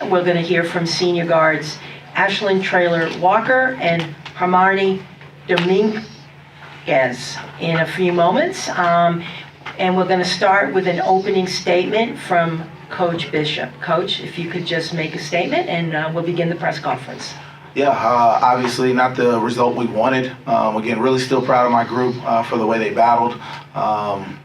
we're going to hear from senior guards Ashlyn Traylor Walker and Harmanie Dominguez in a few moments. And we're going to start with an opening statement from Coach Bishop. Coach, if you could just make a statement, and we'll begin the press conference. Yeah, obviously not the result we wanted. Again, really still proud of my group for the way they battled.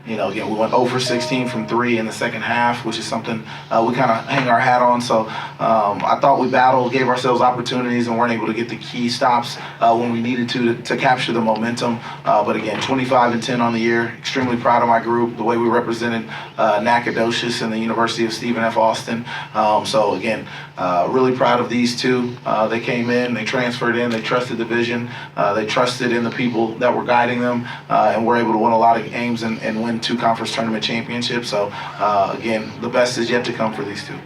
Again, we went 0 for 16 from 3 in the second half, which is something we kind of hang our hat on. So I thought we battled, gave ourselves opportunities, and weren't able to get the key stops when we needed to capture the momentum. But again, 25 and 10 on the year. Extremely proud of my group, the way we represented Nacogdoches and the University of Stephen F. Austin. So again, really proud of these two. They came in, they transferred in, they trusted the vision, they trusted in the people that were guiding them, and were able to win a lot of games and win 2 conference tournament championships. So again, the best is yet to come for these two.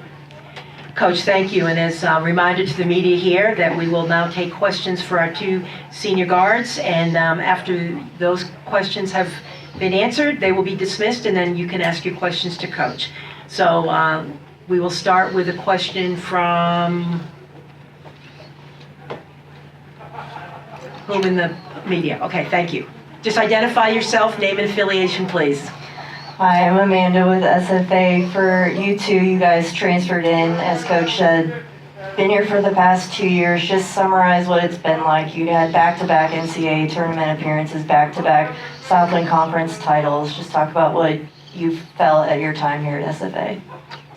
Coach, thank you. And as a reminder to the media here that we will now take questions for our 2 senior guards. And after those questions have been answered, they will be dismissed, and then you can ask your questions to Coach. So we will start with a question from who in the media? Okay, thank you. Just identify yourself, name and affiliation, please. Hi, I'm Amanda with SFA. For you two, you guys transferred in, as Coach said, been here for the past 2 years. Just summarize what it's been like. You had back-to-back NCAA tournament appearances, back-to-back Southland Conference titles. Just talk about what you felt at your time here at SFA.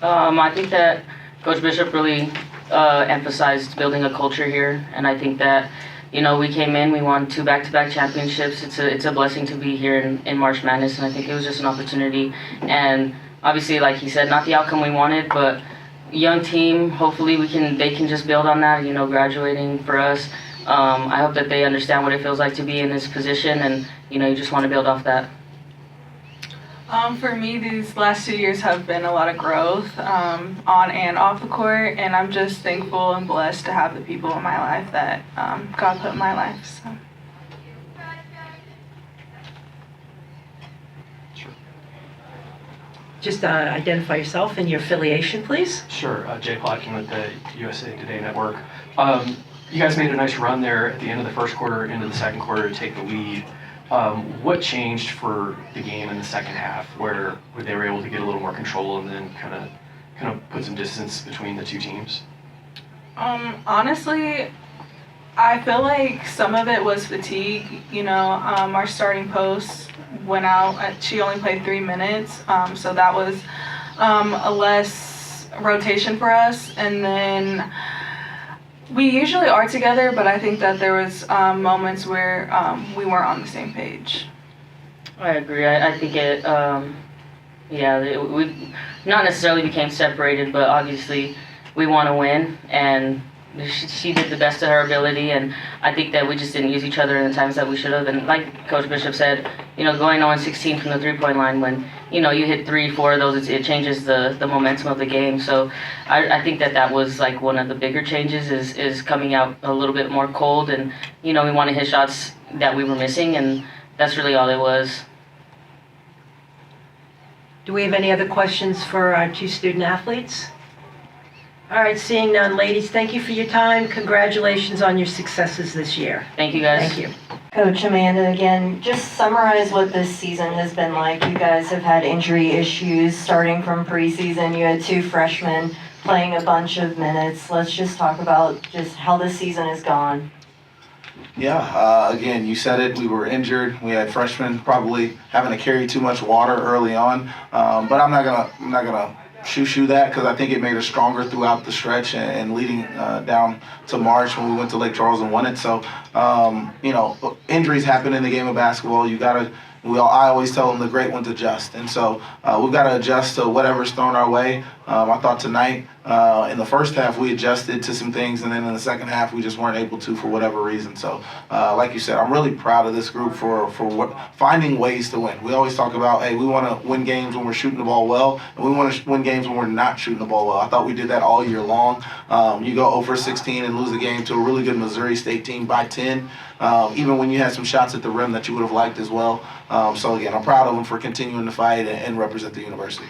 I think that Coach Bishop really emphasized building a culture here, and I think that we came in, we won 2 back-to-back championships. It's a blessing to be here in March Madness, and I think it was just an opportunity. And obviously, like he said, not the outcome we wanted, but young team. Hopefully, they can just build on that. Graduating for us. I hope that they understand what it feels like to be in this position, and you just want to build off that. For me, these last 2 years have been a lot of growth on and off the court, and I'm just thankful and blessed to have the people in my life that God put in my life. So. Sure. Just identify yourself and your affiliation, please. Sure. Jay Plotkin with the USA Today Network. You guys made a nice run there at the end of the first quarter, into the second quarter to take the lead. What changed for the game in the second half, where they were able to get a little more control and then kind of put some distance between the 2 teams? Honestly, I feel like some of it was fatigue. Our starting post went out. She only played 3 minutes, so that was a less rotation for us. And then we usually are together, but I think that there was moments where we weren't on the same page. I agree. I think we not necessarily became separated, but obviously we want to win, and she did the best of her ability, and I think that we just didn't use each other in the times that we should have. And like Coach Bishop said, going 0-16 from the 3-point line, when you hit 3-4 of those, it changes the momentum of the game. So I think that was like one of the bigger changes is coming out a little bit more cold, and we want to hit shots that we were missing, and that's really all it was. Do we have any other questions for our 2 student athletes? All right, seeing none, ladies, thank you for your time. Congratulations on your successes this year. Thank you, guys. Thank you. Coach Amanda, again, just summarize what this season has been like. You guys have had injury issues starting from preseason. You had 2 freshmen playing a bunch of minutes. Let's just talk about just how this season has gone. Yeah, again, you said it. We were injured. We had freshmen probably having to carry too much water early on. But I'm not gonna shoo that, because I think it made us stronger throughout the stretch and leading down to March when we went to Lake Charles and won it. So, injuries happen in the game of basketball. I always tell them the great ones adjust. And so we've got to adjust to whatever's thrown our way. I thought tonight in the first half we adjusted to some things, and then in the second half we just weren't able to for whatever reason. So like you said, I'm really proud of this group for finding ways to win. We always talk about, hey, we want to win games when we're shooting the ball well, and we want to win games when we're not shooting the ball well. I thought we did that all year long. You go 0 for 16 and lose a game to a really good Missouri State team by 10, even when you had some shots at the rim that you would have liked as well. So again, I'm proud of them for continuing to fight and represent the university.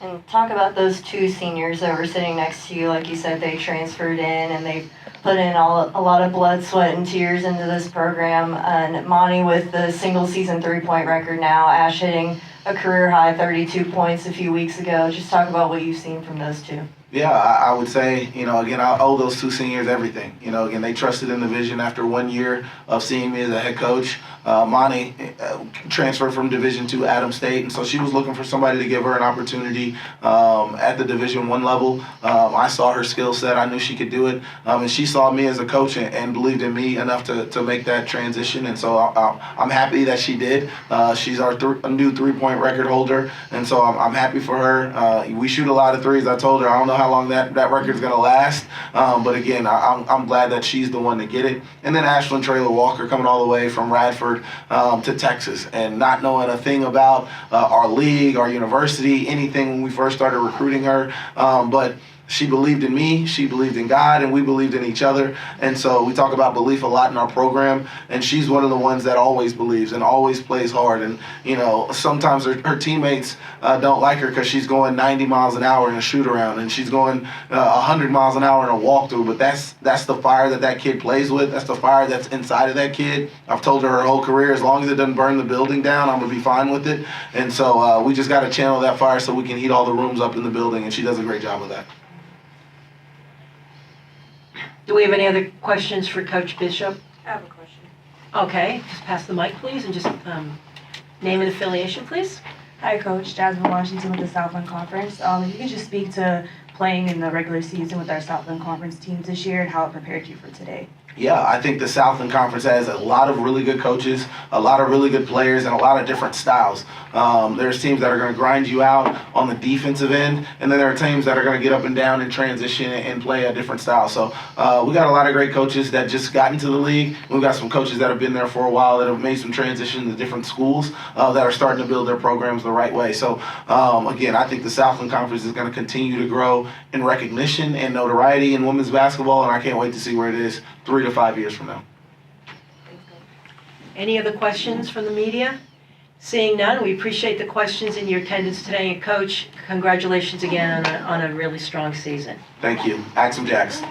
And talk about those two seniors that were sitting next to you. Like you said, they transferred in and they put in a lot of blood, sweat, and tears into this program. And Monty with the single season 3-point record now, Ash hitting a career high 32 points a few weeks ago. Just talk about what you've seen from those two. Yeah, I would say, again, I owe those two seniors everything. Again, they trusted in the vision after 1 year of seeing me as a head coach. Monty transferred from Division II Adams State, and so she was looking for somebody to give her an opportunity at the Division I level. I saw her skill set. I knew she could do it, and she saw me as a coach and believed in me enough to make that transition, and so I'm happy that she did. She's our new 3-point record holder, and so I'm happy for her. We shoot a lot of threes. I told her I don't know how long that record's going to last, but again, I'm glad that she's the one to get it. And then Ashlyn Traylor Walker coming all the way from Radford to Texas and not knowing a thing about our league, our university, anything when we first started recruiting her, but she believed in me, she believed in God, and we believed in each other. And so we talk about belief a lot in our program, and she's one of the ones that always believes and always plays hard. And, sometimes her teammates don't like her because she's going 90 miles an hour in a shoot-around, and she's going 100 miles an hour in a walkthrough. But that's the fire that kid plays with. That's the fire that's inside of that kid. I've told her whole career, as long as it doesn't burn the building down, I'm going to be fine with it. And so we just got to channel that fire so we can heat all the rooms up in the building, and she does a great job of that. Do we have any other questions for Coach Bishop? I have a question. Okay, just pass the mic, please, and just name and affiliation, please. Hi, Coach. Jasmine Washington with the Southland Conference. If you could just speak to playing in the regular season with our Southland Conference teams this year and how it prepared you for today. Yeah, I think the Southland Conference has a lot of really good coaches, a lot of really good players, and a lot of different styles. There's teams that are going to grind you out on the defensive end, and then there are teams that are going to get up and down and transition and play a different style. So we got a lot of great coaches that just got into the league. We've got some coaches that have been there for a while that have made some transitions to different schools that are starting to build their programs the right way. So again, I think the Southland Conference is going to continue to grow in recognition and notoriety in women's basketball, and I can't wait to see where it is 3 to 5 years from now. Any other questions from the media? Seeing none, we appreciate the questions and your attendance today. And Coach, congratulations again on a really strong season. Thank you. Axum Jacks.